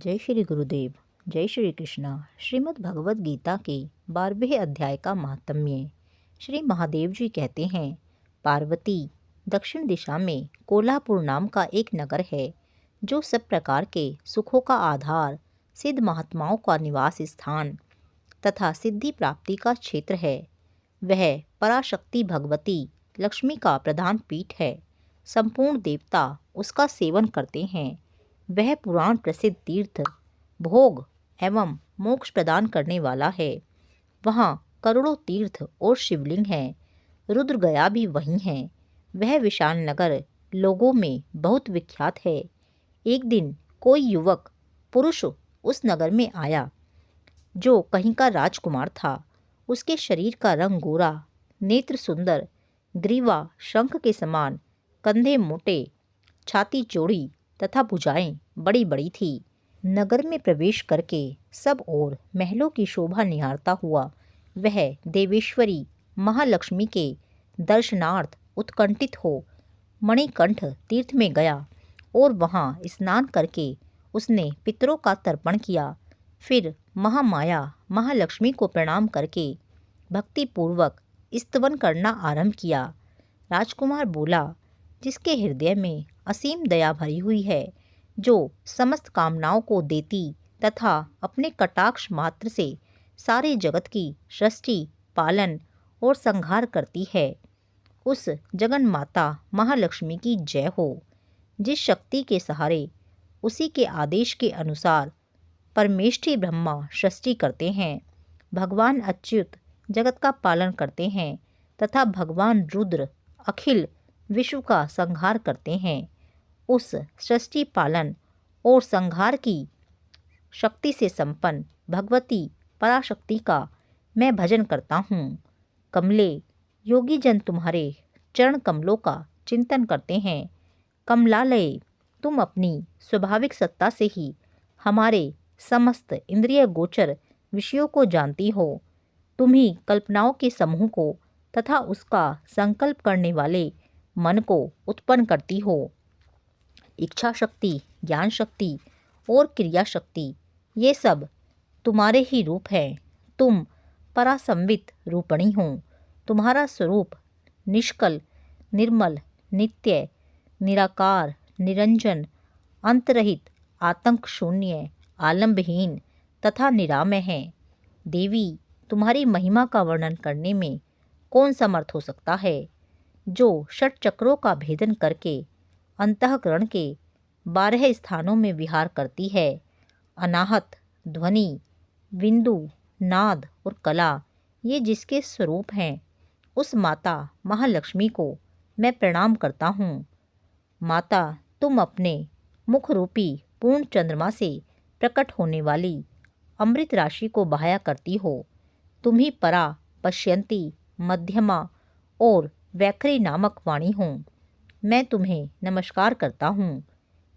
जय श्री गुरुदेव। जय श्री कृष्णा। श्रीमद् भगवद गीता के 12वें अध्याय का महात्म्य। श्री महादेव जी कहते हैं, पार्वती दक्षिण दिशा में कोल्हापुर नाम का एक नगर है, जो सब प्रकार के सुखों का आधार, सिद्ध महात्माओं का निवास स्थान तथा सिद्धि प्राप्ति का क्षेत्र है। वह पराशक्ति भगवती लक्ष्मी का प्रधान पीठ है। संपूर्ण देवता उसका सेवन करते हैं। वह पुराण प्रसिद्ध तीर्थ, भोग एवं मोक्ष प्रदान करने वाला है। वहाँ करोड़ों तीर्थ और शिवलिंग हैं। रुद्र गया भी वहीं है। वह विशाल नगर लोगों में बहुत विख्यात है। एक दिन कोई युवक पुरुष उस नगर में आया, जो कहीं का राजकुमार था। उसके शरीर का रंग गोरा, नेत्र सुंदर, ग्रीवा शंख के समान, कंधे मोटे, छाती चौड़ी तथा भुजाएं बड़ी बड़ी थी। नगर में प्रवेश करके सब ओर महलों की शोभा निहारता हुआ वह देवेश्वरी महालक्ष्मी के दर्शनार्थ उत्कंठित हो मणिकंठ तीर्थ में गया और वहां स्नान करके उसने पितरों का तर्पण किया। फिर महामाया महालक्ष्मी को प्रणाम करके भक्तिपूर्वक स्तवन करना आरंभ किया। राजकुमार बोला, जिसके हृदय में असीम दया भरी हुई है, जो समस्त कामनाओं को देती तथा अपने कटाक्ष मात्र से सारे जगत की सृष्टि, पालन और संहार करती है, उस जगन माता महालक्ष्मी की जय हो। जिस शक्ति के सहारे उसी के आदेश के अनुसार परमेष्ठी ब्रह्मा सृष्टि करते हैं, भगवान अच्युत जगत का पालन करते हैं तथा भगवान रुद्र अखिल विश्व का संहार करते हैं, उस सृष्टि, पालन और संहार की शक्ति से संपन्न भगवती पराशक्ति का मैं भजन करता हूँ। कमले योगी जन तुम्हारे चरण कमलों का चिंतन करते हैं। कमलालय, तुम अपनी स्वाभाविक सत्ता से ही हमारे समस्त इंद्रिय गोचर विषयों को जानती हो। तुम ही कल्पनाओं के समूह को तथा उसका संकल्प करने वाले मन को उत्पन्न करती हो। इच्छा शक्ति, ज्ञान शक्ति और क्रिया शक्ति, ये सब तुम्हारे ही रूप हैं। तुम परासंवित रूपणी हो। तुम्हारा स्वरूप निष्कल, निर्मल, नित्य, निराकार, निरंजन, अंतरहित, आतंक शून्य, आलंबहीन तथा निरामय है। देवी, तुम्हारी महिमा का वर्णन करने में कौन समर्थ हो सकता है, जो षट चक्रों का भेदन करके अंतःकरण के 12 स्थानों में विहार करती है। अनाहत, ध्वनि, बिंदु, नाद और कला, ये जिसके स्वरूप हैं, उस माता महालक्ष्मी को मैं प्रणाम करता हूँ। माता, तुम अपने मुख रूपी पूर्ण चंद्रमा से प्रकट होने वाली अमृत राशि को बहाया करती हो। तुम ही परा, पश्यंती, मध्यमा और वैखरी नामक वाणी हो। मैं तुम्हें नमस्कार करता हूँ।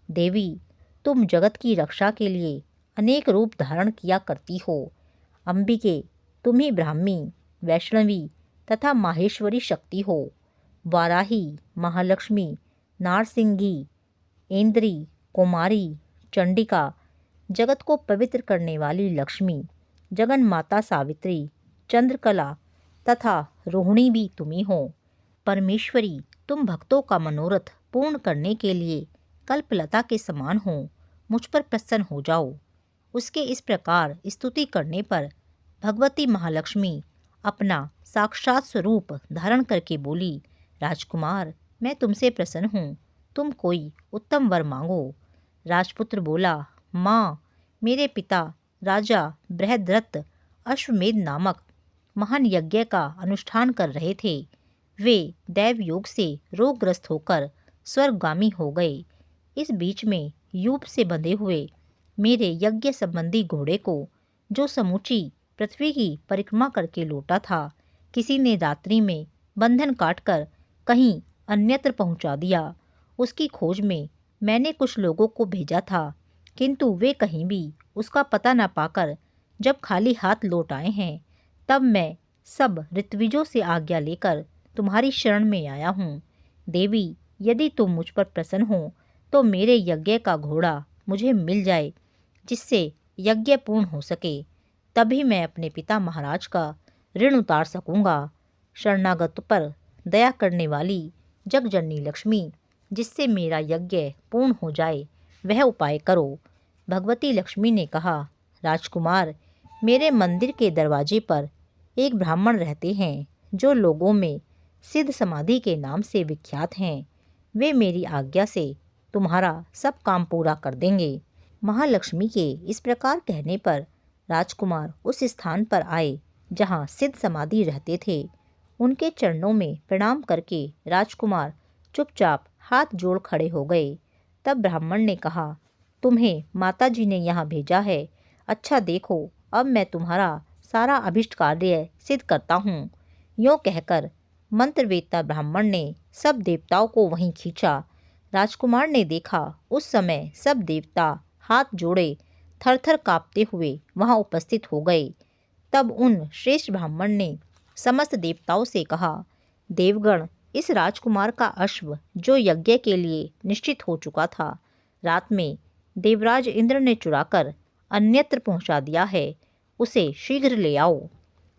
देवी, तुम जगत की रक्षा के लिए अनेक रूप धारण किया करती हो। अंबिके, तुम ही ब्राह्मी, वैष्णवी तथा माहेश्वरी शक्ति हो। वाराही, महालक्ष्मी, नारसिंगी, इंद्री, कुमारी, चंडिका, जगत को पवित्र करने वाली लक्ष्मी, जगन माता सावित्री, चंद्रकला तथा रोहिणी भी तुम्ही हो। परमेश्वरी, तुम भक्तों का मनोरथ पूर्ण करने के लिए कल्पलता के समान हो। मुझ पर प्रसन्न हो जाओ। उसके इस प्रकार स्तुति करने पर भगवती महालक्ष्मी अपना साक्षात स्वरूप धारण करके बोली, राजकुमार, मैं तुमसे प्रसन्न हूँ। तुम कोई उत्तम वर मांगो। राजपुत्र बोला, माँ, मेरे पिता राजा बृहद्रथ अश्वमेध नामक महान यज्ञ का अनुष्ठान कर रहे थे। वे दैव योग से रोगग्रस्त होकर स्वर्गगामी हो गए। इस बीच में यूप से बंधे हुए मेरे यज्ञ संबंधी घोड़े को, जो समूची पृथ्वी की परिक्रमा करके लौटा था, किसी ने रात्रि में बंधन काटकर कहीं अन्यत्र पहुंचा दिया। उसकी खोज में मैंने कुछ लोगों को भेजा था, किंतु वे कहीं भी उसका पता न पाकर जब खाली हाथ लौट आए हैं, तब मैं सब ऋत्विजों से आज्ञा लेकर तुम्हारी शरण में आया हूँ। देवी, यदि तुम मुझ पर प्रसन्न हो तो मेरे यज्ञ का घोड़ा मुझे मिल जाए, जिससे यज्ञ पूर्ण हो सके, तभी मैं अपने पिता महाराज का ऋण उतार सकूंगा। शरणागत पर दया करने वाली जगजननी लक्ष्मी, जिससे मेरा यज्ञ पूर्ण हो जाए, वह उपाय करो। भगवती लक्ष्मी ने कहा, राजकुमार, मेरे मंदिर के दरवाजे पर एक ब्राह्मण रहते हैं जो लोगों में सिद्ध समाधि के नाम से विख्यात हैं। वे मेरी आज्ञा से तुम्हारा सब काम पूरा कर देंगे। महालक्ष्मी के इस प्रकार कहने पर राजकुमार उस स्थान पर आए जहाँ सिद्ध समाधि रहते थे। उनके चरणों में प्रणाम करके राजकुमार चुपचाप हाथ जोड़ खड़े हो गए। तब ब्राह्मण ने कहा, तुम्हें माताजी ने यहाँ भेजा है। अच्छा देखो, अब मैं तुम्हारा सारा अभिष्ट कार्य सिद्ध करता हूँ। यूँ कहकर मंत्रवेत्ता ब्राह्मण ने सब देवताओं को वहीं खींचा। राजकुमार ने देखा, उस समय सब देवता हाथ जोड़े थरथर काँपते हुए वहाँ उपस्थित हो गए। तब उन श्रेष्ठ ब्राह्मण ने समस्त देवताओं से कहा, देवगण, इस राजकुमार का अश्व जो यज्ञ के लिए निश्चित हो चुका था, रात में देवराज इंद्र ने चुराकर अन्यत्र पहुंचा दिया है। उसे शीघ्र ले आओ।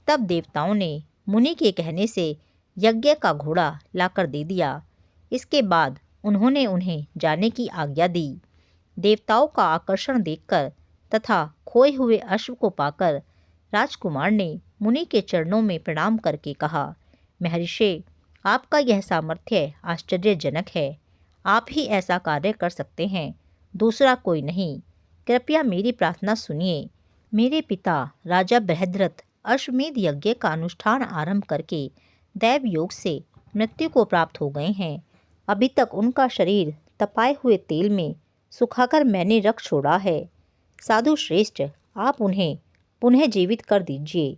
तब देवताओं ने मुनि के कहने से यज्ञ का घोड़ा लाकर दे दिया। इसके बाद उन्होंने उन्हें जाने की आज्ञा दी। देवताओं का आकर्षण देखकर तथा खोए हुए अश्व को पाकर राजकुमार ने मुनि के चरणों में प्रणाम करके कहा, महर्षि, आपका यह सामर्थ्य आश्चर्यजनक है। आप ही ऐसा कार्य कर सकते हैं, दूसरा कोई नहीं। कृपया मेरी प्रार्थना सुनिए। मेरे पिता राजा बृहद्रथ अश्वमेध यज्ञ का अनुष्ठान आरंभ करके दैव योग से मृत्यु को प्राप्त हो गए हैं। अभी तक उनका शरीर तपाए हुए तेल में सुखाकर मैंने रख छोड़ा है। साधु श्रेष्ठ, आप उन्हें पुनः जीवित कर दीजिए।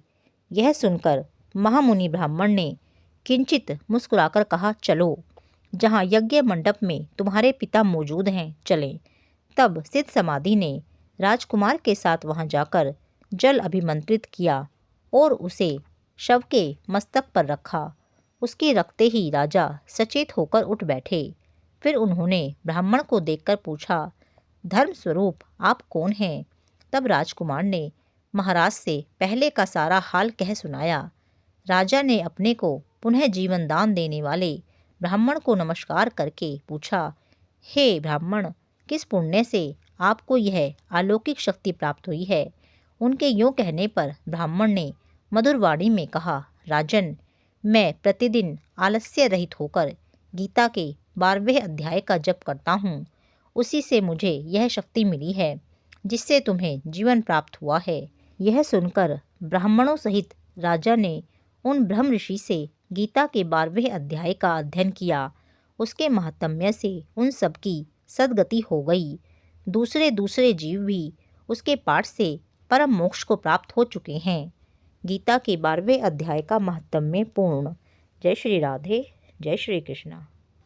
यह सुनकर महामुनि ब्राह्मण ने किंचित मुस्कुराकर कहा, चलो, जहाँ यज्ञ मंडप में तुम्हारे पिता मौजूद हैं, चलें। तब सिद्ध समाधि ने राजकुमार के साथ वहां जाकर जल अभिमंत्रित किया और उसे शव के मस्तक पर रखा। उसके रखते ही राजा सचेत होकर उठ बैठे। फिर उन्होंने ब्राह्मण को देखकर पूछा, धर्म स्वरूप आप कौन हैं? तब राजकुमार ने महाराज से पहले का सारा हाल कह सुनाया। राजा ने अपने को पुनः जीवन दान देने वाले ब्राह्मण को नमस्कार करके पूछा, हे ब्राह्मण, किस पुण्य से आपको यह अलौकिक शक्ति प्राप्त हुई है? उनके यूँ कहने पर ब्राह्मण ने मधुर वाणी में कहा, राजन, मैं प्रतिदिन आलस्य रहित होकर गीता के 12वें अध्याय का जप करता हूँ। उसी से मुझे यह शक्ति मिली है जिससे तुम्हें जीवन प्राप्त हुआ है। यह सुनकर ब्राह्मणों सहित राजा ने उन ब्रह्म ऋषि से गीता के 12वें अध्याय का अध्ययन किया। उसके महात्म्य से उन सब की सद्गति हो गई। दूसरे दूसरे जीव भी उसके पाठ से परम मोक्ष को प्राप्त हो चुके हैं। गीता के 12वें अध्याय का महात्म्य पूर्ण। जय श्री राधे, जय श्री कृष्णा।